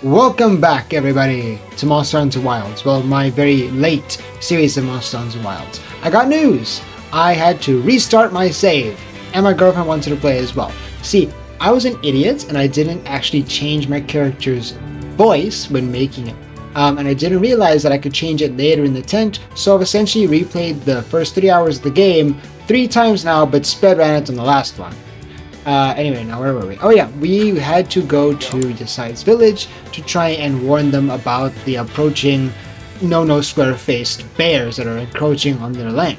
Welcome back, everybody, to Monster Hunter Wilds. Well, my very late series of Monster Hunter Wilds. I got news! I had to restart my save, and my girlfriend wanted to play as well. See, I was an idiot, and I didn't actually change my character's voice when making it. And I didn't realize that I could change it later in the tent, so I've essentially replayed the first 3 hours of the game 3 times now, but sped ran it on the last one. Anyway, now where were we? Oh yeah, we had to go to Yasai's village to try and warn them about the approaching no square-faced bears that are encroaching on their land.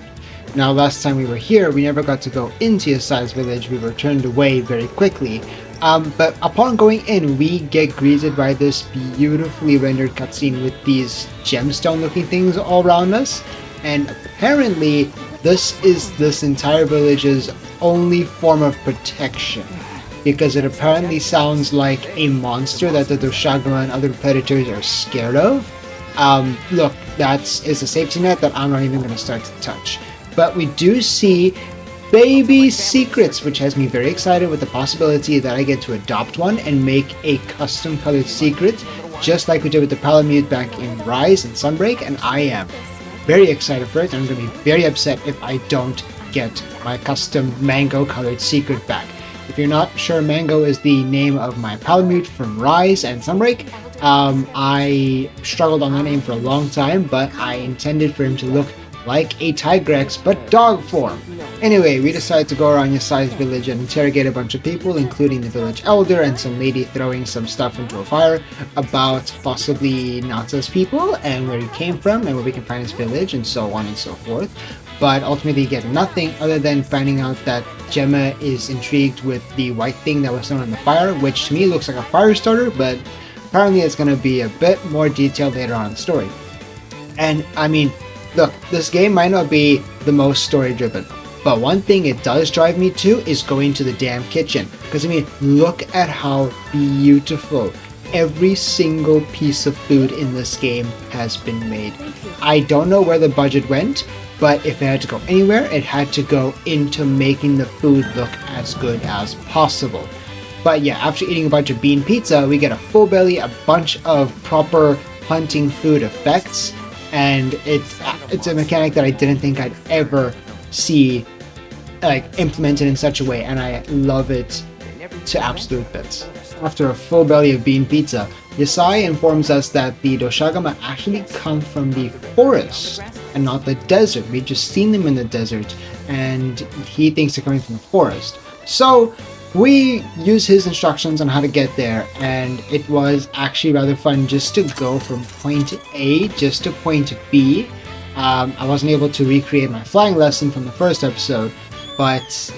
Now, last time we were here, we never got to go into Yasai's village. We were turned away very quickly. But upon going in, we get greeted by this beautifully rendered cutscene with these gemstone-looking things all around us. And apparently, this is this entire village's only form of protection, because it apparently sounds like a monster that the Doshagama and other predators are scared of. Look, it's a safety net that I'm not even going to start to touch. But we do see baby secrets, which has me very excited with the possibility that I get to adopt one and make a custom colored secret, just like we did with the Palamute back in Rise and Sunbreak, and I am very excited for it. I'm going to be very upset if I don't get my custom mango colored secret back. If you're not sure, Mango is the name of my Palamute from Rise and Sunbreak. I struggled on that name for a long time, but I intended for him to look like a Tigrex, but dog form. Anyway, we decided to go around Yasai's village and interrogate a bunch of people, including the village elder and some lady throwing some stuff into a fire about possibly Nata's people and where he came from and where we can find his village and so on and so forth. But ultimately get nothing other than finding out that Gemma is intrigued with the white thing that was thrown in the fire, which to me looks like a fire starter, but apparently it's going to be a bit more detailed later on in the story. And I mean, look, this game might not be the most story driven, but one thing it does drive me to is going to the damn kitchen. Because I mean, look at how beautiful every single piece of food in this game has been made. I don't know where the budget went, but if it had to go anywhere, it had to go into making the food look as good as possible. But yeah, after eating a bunch of bean pizza, we get a full belly, a bunch of proper hunting food effects, and it's a mechanic that I didn't think I'd ever see implemented in such a way, and I love it to absolute bits. After a full belly of bean pizza, Yasai informs us that the Doshagama actually come from the forest and not the desert. We've just seen them in the desert, and he thinks they're coming from the forest. So we use his instructions on how to get there, and it was actually rather fun just to go from point A just to point B. I wasn't able to recreate my flying lesson from the first episode, but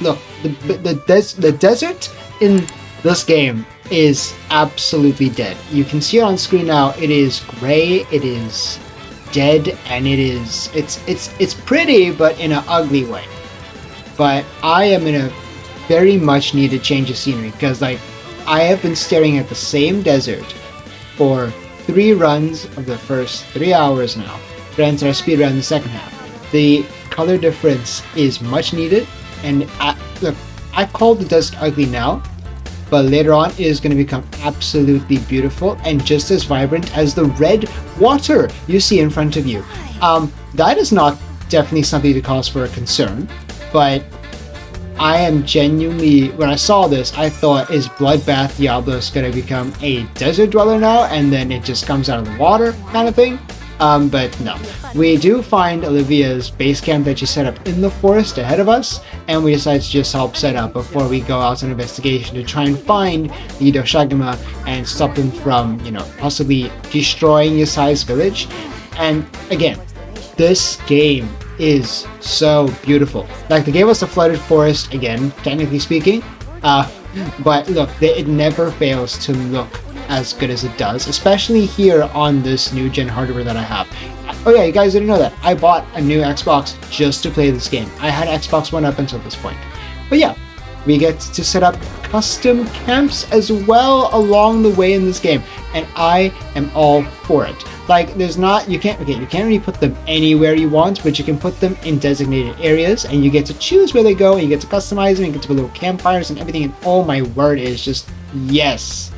look, the desert in this game is absolutely dead. You can see it on screen now. It is gray, it is dead, and it's pretty, but in an ugly way. But I am in a very much needed change of scenery, because I have been staring at the same desert for 3 runs of the first 3 hours now. Friends are speed around the second half. The color difference is much needed, and look, I called the desert ugly now, but later on it is going to become absolutely beautiful and just as vibrant as the red water you see in front of you. That is not definitely something to cause for a concern, but I am genuinely, when I saw this, I thought, is Bloodbath Diablos going to become a desert dweller now, and then it just comes out of the water kind of thing? But no. We do find Olivia's base camp that she set up in the forest ahead of us, and we decide to just help set up before we go out on investigation to try and find the Doshagama and stop them from, possibly destroying Yasai's village. And again, this game is so beautiful. They gave us a flooded forest again, technically speaking, but look, it never fails to look as good as it does, especially here on this new gen hardware that I have. Oh yeah, you guys didn't know that I bought a new Xbox just to play this game. I had Xbox One up until this point. But yeah, we get to set up custom camps as well along the way in this game, and I am all for it. You can't really put them anywhere you want, but you can put them in designated areas, and you get to choose where they go, and you get to customize them, you get to put little campfires and everything, and oh my word, it is just yes.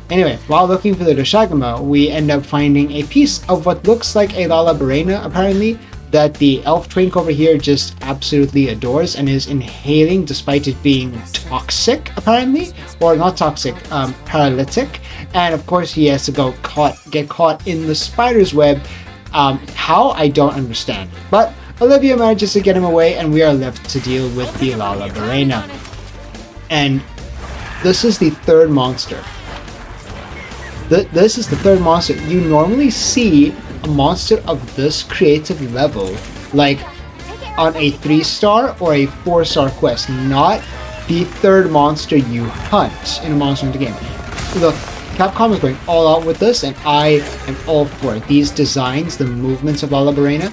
Anyway, while looking for the Doshagama, we end up finding a piece of what looks like a Lalabarena, apparently, that the elf twink over here just absolutely adores and is inhaling despite it being toxic, apparently, or not toxic, paralytic. And of course, he has to get caught in the spider's web. How? I don't understand. But Olivia manages to get him away, and we are left to deal with the Lalabarena. And this is the third monster. This is the third monster. You normally see a monster of this creative level like on a 3-star or a 4-star quest, not the third monster you hunt in a Monster Hunter game. Look, Capcom is going all out with this, and I am all for it. These designs, the movements of Lalabarena,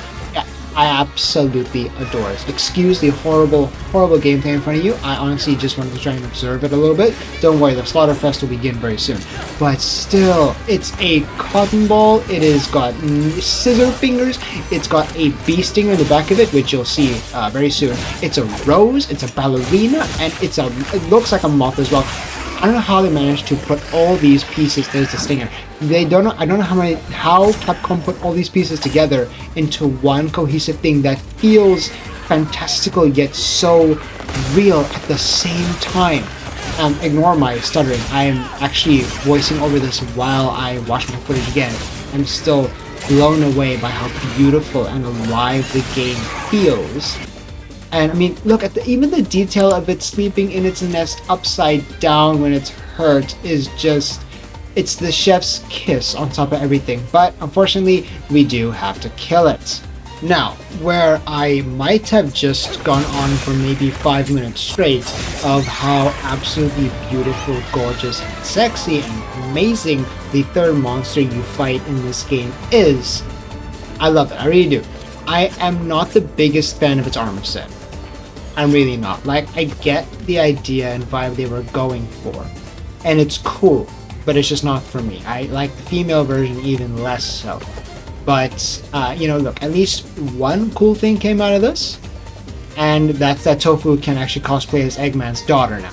I absolutely adore it. Excuse the horrible gameplay in front of you. I honestly just wanted to try and observe it a little bit. Don't worry, the Slaughterfest will begin very soon. But still, it's a cotton ball. It has got scissor fingers. It's got a bee stinger in the back of it, which you'll see very soon. It's a rose. It's a ballerina, and it looks like a moth as well. I don't know how they managed to put all these pieces. There's the stinger. I don't know how Capcom put all these pieces together into one cohesive thing that feels fantastical yet so real at the same time. Ignore my stuttering. I am actually voicing over this while I watch my footage again. I'm still blown away by how beautiful and alive the game feels. And I mean, look at even the detail of it sleeping in its nest upside down when it's hurt is just, it's the chef's kiss on top of everything. But unfortunately, we do have to kill it. Now, where I might have just gone on for maybe 5 minutes straight of how absolutely beautiful, gorgeous, and sexy and amazing the third monster you fight in this game is, I love it, I really do. I am not the biggest fan of its armor set. I'm really not. Like, I get the idea and vibe they were going for, and it's cool, but it's just not for me. I like the female version even less so. But, you know, look, at least one cool thing came out of this, and that's that Tofu can actually cosplay as Eggman's daughter now.